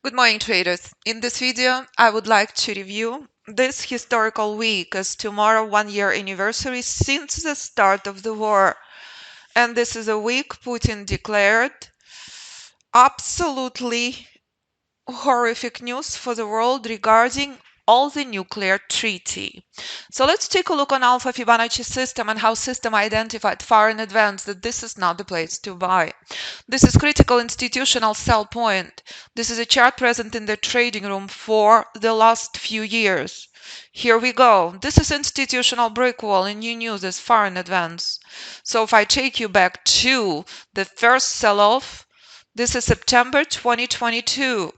Good morning, traders. In this video, I would like to review this historical week as tomorrow 1 year anniversary since the start of the war. And this is a week Putin declared absolutely horrific news for the world regarding all the nuclear treaty. So let's take a look on Alpha Fibonacci system and how system identified far in advance that this is not the place to buy. This is critical institutional sell point. This is a chart present in the trading room for the last few years. Here we go. This is institutional brick wall and you knew this far in advance. So if I take you back to the first sell-off, this is September 2022.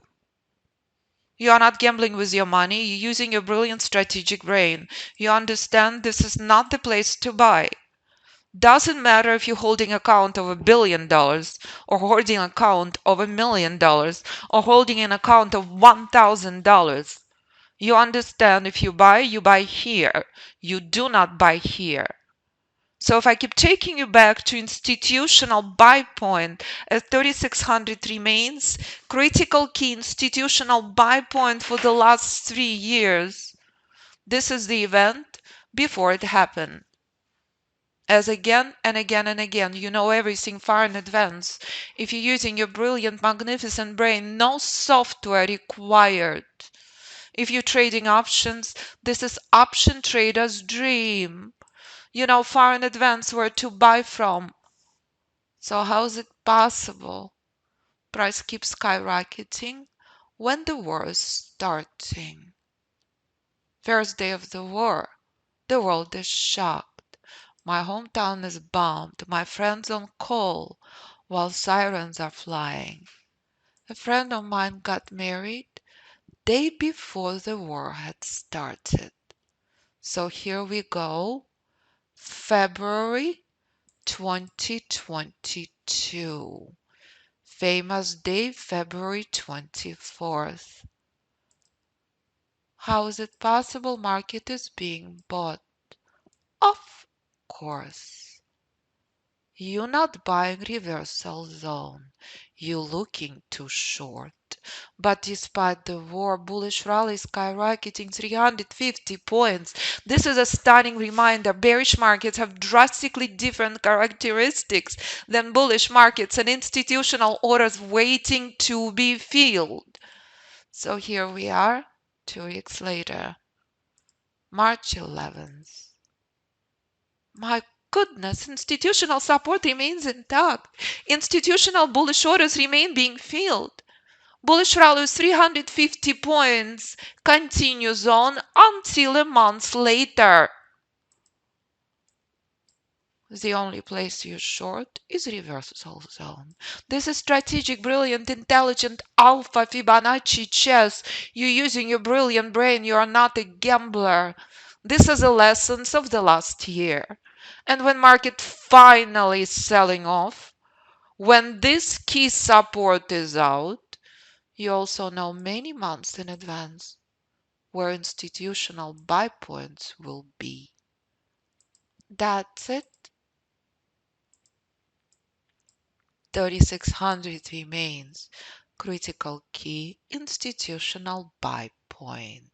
You are not gambling with your money, you're using your brilliant strategic brain. You understand this is not the place to buy. Doesn't matter if you're holding account of $1 billion or holding an account of $1 million or holding an account of $1,000. You understand if you buy here. You do not buy here. So if I keep taking you back to institutional buy point at 3600 remains, critical key institutional buy point for the last 3 years. This is the event before it happened. As again and again and again, you know everything far in advance. If you're using your brilliant, magnificent brain, no software required. If you're trading options, this is option trader's dream. You know far in advance where to buy from. So how is it possible price keeps skyrocketing when the war is starting? First day of the war, the world is shocked. My hometown is bombed, my friends on call while sirens are flying. A friend of mine got married day before the war had started. So here we go, February 2022. Famous day, February 24th. How is it possible market is being bought? Of course. You're not buying reversal zone. You're looking too short. But despite the war, bullish rally skyrocketing 350 points. This is a stunning reminder. Bearish markets have drastically different characteristics than bullish markets and institutional orders waiting to be filled. So here we are, 2 weeks later, March 11th. My goodness, institutional support remains intact. Institutional bullish orders remain being filled. Bullish rally 350 points continues on until a month later. The only place you're short is reversal zone. This is strategic, brilliant, intelligent Alpha Fibonacci chess. You're using your brilliant brain. You are not a gambler. This is the lessons of the last year. And when market finally is selling off, when this key support is out, you also know many months in advance where institutional buy points will be. That's it. 3600 remains critical key institutional buy point.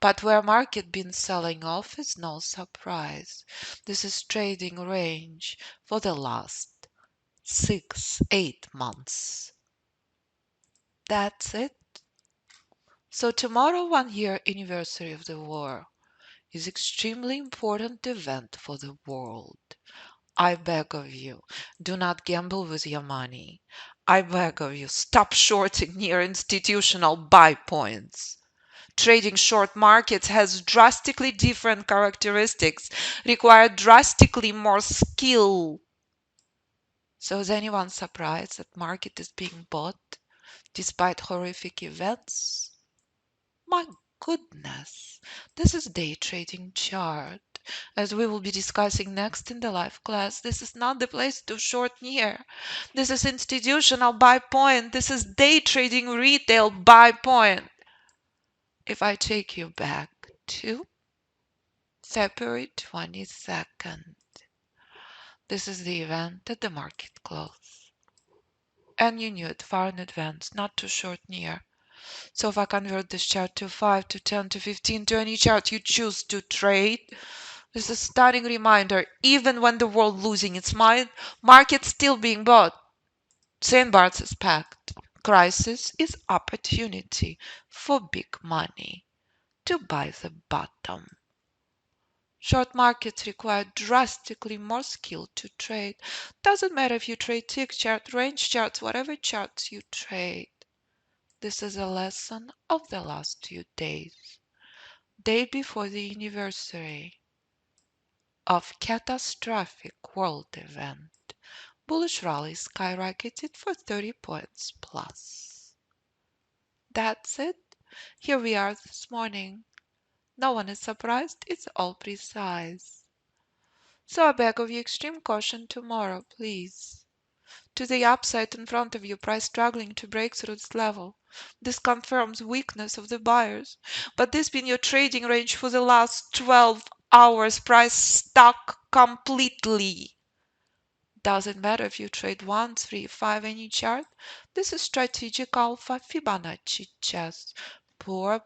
But where market been selling off is no surprise. This is trading range for the last 6-8 months. That's it. So tomorrow 1 year anniversary of the war is extremely important event for the world. I beg of you, do not gamble with your money. I beg of you, stop shorting near institutional buy points. Trading short markets has drastically different characteristics, require drastically more skill. So is anyone surprised that market is being bought despite horrific events? My goodness, this is day trading chart. As we will be discussing next in the live class, this is not the place to short near. This is institutional buy point. This is day trading retail buy point. If I take you back to February 22nd, This is the event at the market close. And you knew it far in advance, not too short near. So if I convert this chart to 5, to 10, to 15, to any chart you choose to trade, this is a stunning reminder. Even when the world losing its mind, market's still being bought. Sandbars is packed. Crisis is opportunity for big money to buy the bottom. Short markets require drastically more skill to trade. Doesn't matter if you trade tick chart, range charts, whatever charts you trade. This is a lesson of the last few days. Day before the anniversary of catastrophic world event. Bullish rally skyrocketed for 30 points plus. That's it. Here we are this morning. No one is surprised. It's all precise. So I beg of you extreme caution tomorrow, please. To the upside in front of you, price struggling to break through this level. This confirms weakness of the buyers. But this been your trading range for the last 12 hours. Price stuck completely. Doesn't matter if you trade 1, 3, 5, any chart. This is strategic Alpha Fibonacci chess. Poor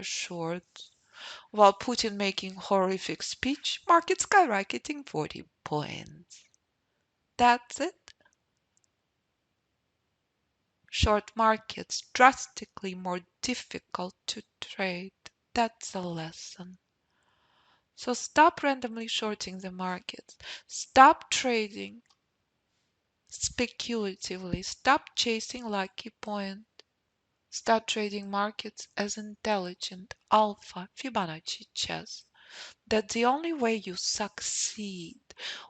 short. While Putin making horrific speech, market skyrocketing 40 points. That's it. Short markets drastically more difficult to trade. That's a lesson. So stop randomly shorting the markets. Stop trading speculatively. Stop chasing lucky point. Start trading markets as intelligent Alpha Fibonacci chess. That's the only way you succeed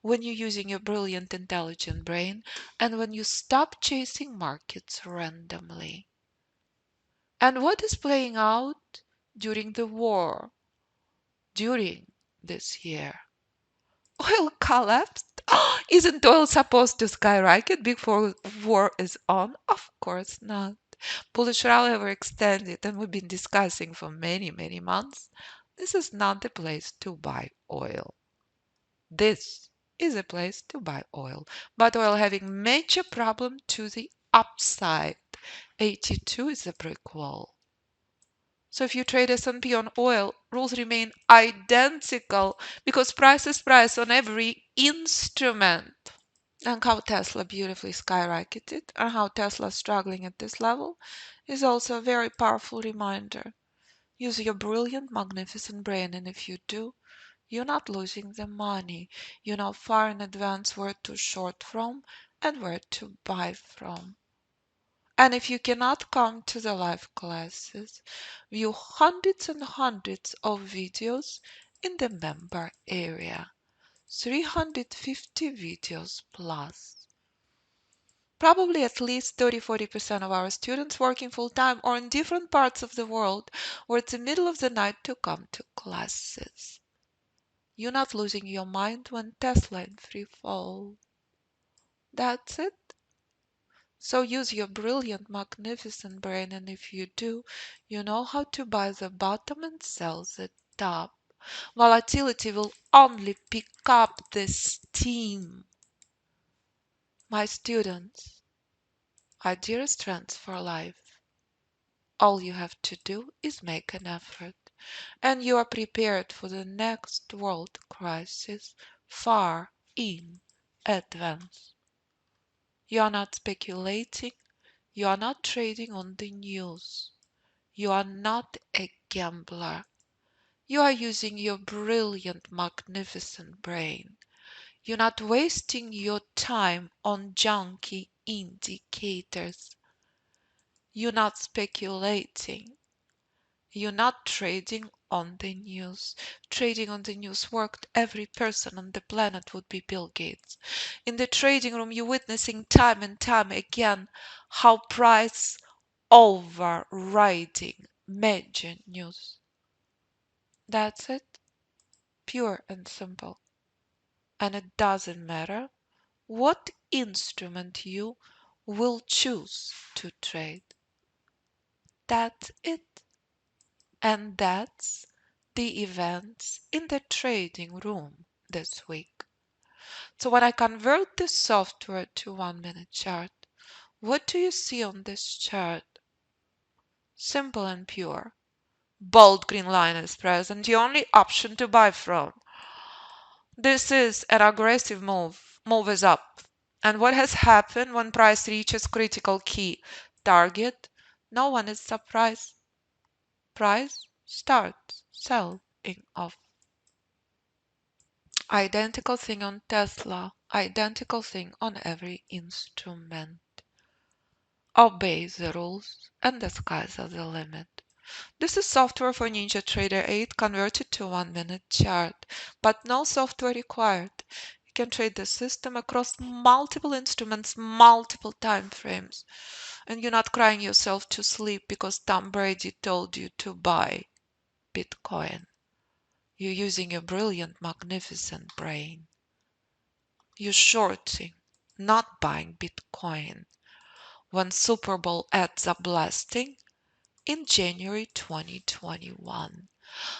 when you're using your brilliant intelligent brain and when you stop chasing markets randomly. And what is playing out during the war, during this year? Oil collapsed? Isn't oil supposed to skyrocket before war is on? Of course not. Bullish rally overextended, and we've been discussing for many months. This is not the place to buy oil. This is a place to buy oil, but oil having major problem to the upside. 82 is a brick wall. So if you trade S&P on oil, rules remain identical because price is price on every instrument. And how Tesla beautifully skyrocketed and how Tesla struggling at this level is also a very powerful reminder. Use your brilliant, magnificent brain, and if you do, you're not losing the money. You know far in advance where to short from and where to buy from. And if you cannot come to the live classes, view hundreds and hundreds of videos in the member area. 350 videos plus. Probably at least 30-40% of our students working full-time or in different parts of the world or it's the middle of the night to come to classes. You're not losing your mind when Tesla in free fall. That's it. So use your brilliant, magnificent brain, and if you do, you know how to buy the bottom and sell the top. Volatility will only pick up the steam. My students, our dearest friends for life, all you have to do is make an effort, and you are prepared for the next world crisis far in advance. You are not speculating, you are not trading on the news. You are not a gambler. You are using your brilliant, magnificent brain. You're not wasting your time on junky indicators. You're not speculating. You're not trading on the news. Trading on the news worked, every person on the planet would be Bill Gates. In the trading room, you're witnessing time and time again how price overriding major news. That's it. Pure and simple. And it doesn't matter what instrument you will choose to trade. That's it. And that's the events in the trading room this week. So when I convert this software to 1 minute chart, what do you see on this chart? Simple and pure. Bold green line is present, the only option to buy from. This is an aggressive move. Move is up. And what has happened when price reaches critical key target? No one is surprised. Price starts selling off. Identical thing on Tesla. Identical thing on every instrument. Obey the rules and the sky's the limit. This is software for Ninja Trader 8 converted to 1 minute chart, but no software required. You can trade the system across multiple instruments, multiple time frames, and you're not crying yourself to sleep because Tom Brady told you to buy Bitcoin. You're using your brilliant, magnificent brain. You're shorting, not buying Bitcoin. When Super Bowl ads are blasting in January 2021.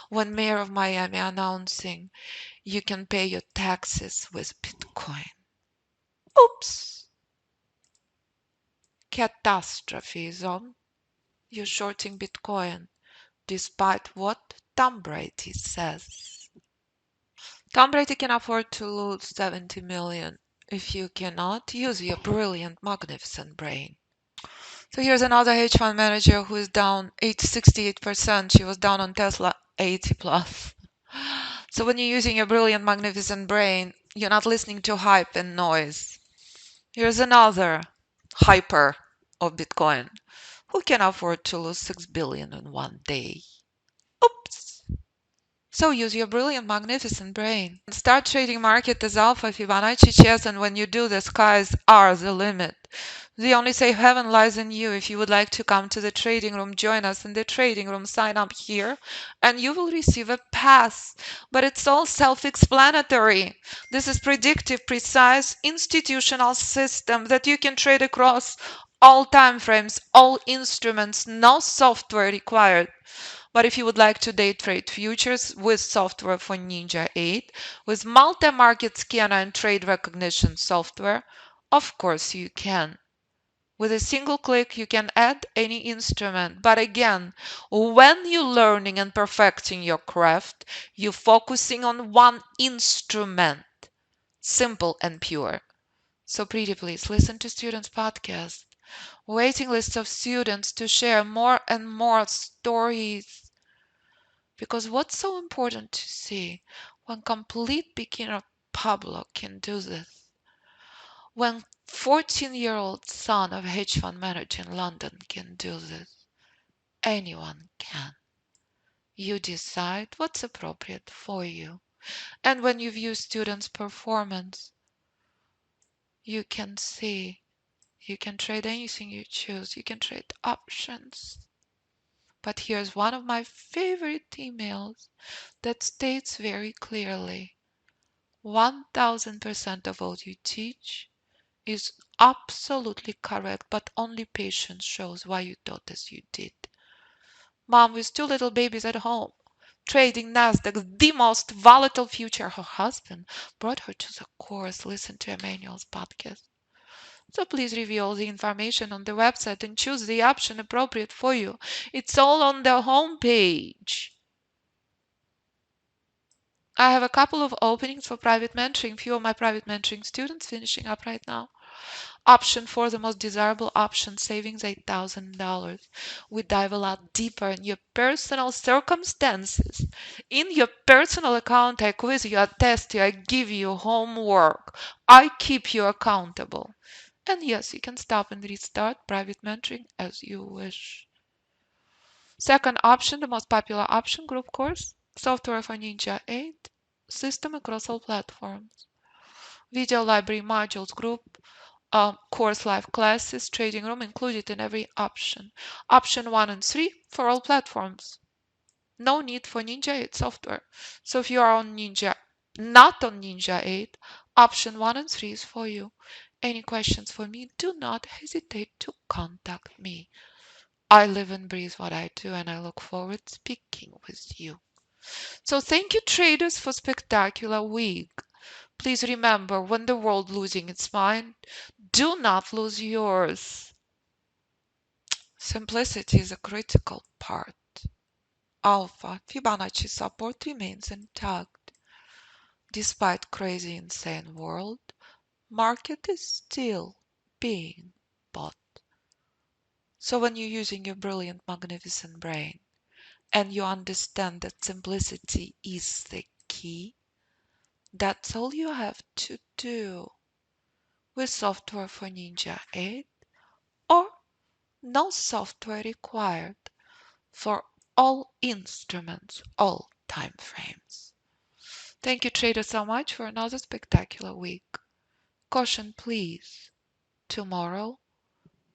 When Mayor of Miami announcing you can pay your taxes with Bitcoin. Oops! Catastrophe is on. You're shorting Bitcoin, despite what Tom Brady says. Tom Brady can afford to lose 70 million. If you cannot, use your brilliant, magnificent brain. So here's another hedge fund manager who is down 68%. She was down on Tesla 80 plus. So when you're using your brilliant, magnificent brain, you're not listening to hype and noise. Here's another hyper of Bitcoin. Who can afford to lose 6 billion in one day? Oops! So use your brilliant, magnificent brain. Start trading market as Alpha Fibonacci chess, and when you do, the skies are the limit. The only safe heaven lies in you. If you would like to come to the trading room, join us in the trading room. Sign up here and you will receive a pass. But it's all self-explanatory. This is predictive, precise, institutional system that you can trade across all time frames, all instruments, no software required. But if you would like to day trade futures with software for Ninja 8, with multi-market scanner and trade recognition software, of course you can. With a single click, you can add any instrument. But again, when you're learning and perfecting your craft, you're focusing on one instrument. Simple and pure. So pretty please listen to Students Podcast. Waiting list of students to share more and more stories. Because what's so important to see when complete beginner Pablo can do this? When 14-year-old son of a hedge fund manager in London can do this, anyone can. You decide what's appropriate for you. And when you view students' performance, you can see, you can trade anything you choose. You can trade options. But here's one of my favorite emails that states very clearly, 1000% of what you teach is absolutely correct, but only patience shows why you thought as you did. Mom with two little babies at home, trading Nasdaq, the most volatile future. Her husband brought her to the course. Listen to Emmanuel's podcast. So please review all the information on the website and choose the option appropriate for you. It's all on the home page. I have a couple of openings for private mentoring. Few of my private mentoring students finishing up right now. Option 4, the most desirable option, savings $8,000. We dive a lot deeper in your personal circumstances. In your personal account, I quiz you, I test you, I give you homework. I keep you accountable. And yes, you can stop and restart private mentoring as you wish. Second option, the most popular option, group course, software for Ninja 8, system across all platforms. Video library modules group, course live classes, trading room included in every option. Option 1 and 3 for all platforms. No need for Ninja 8 software. So if you are on Ninja, not on Ninja 8, option 1 and 3 is for you. Any questions for me, do not hesitate to contact me. I live and breathe what I do, and I look forward to speaking with you. So thank you, traders, for spectacular week. Please remember, when the world losing its mind, do not lose yours. Simplicity is a critical part. Alpha Fibonacci support remains intact. Despite crazy insane world, market is still being bought. So when you're using your brilliant, magnificent brain and you understand that simplicity is the key, that's all you have to do with software for Ninja 8 or no software required for all instruments, all time frames. Thank you, trader, so much for another spectacular week. Caution, please. Tomorrow,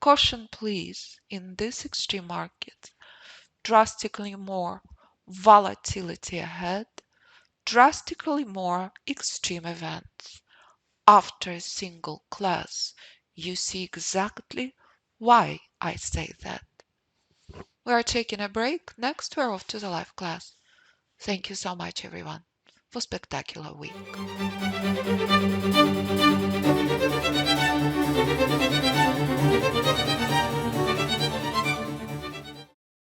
caution, please. In this extreme market, drastically more volatility ahead, drastically more extreme events. After a single class, you see exactly why I say that. We are taking a break. Next, we're off to the live class. Thank you so much, everyone, for spectacular week.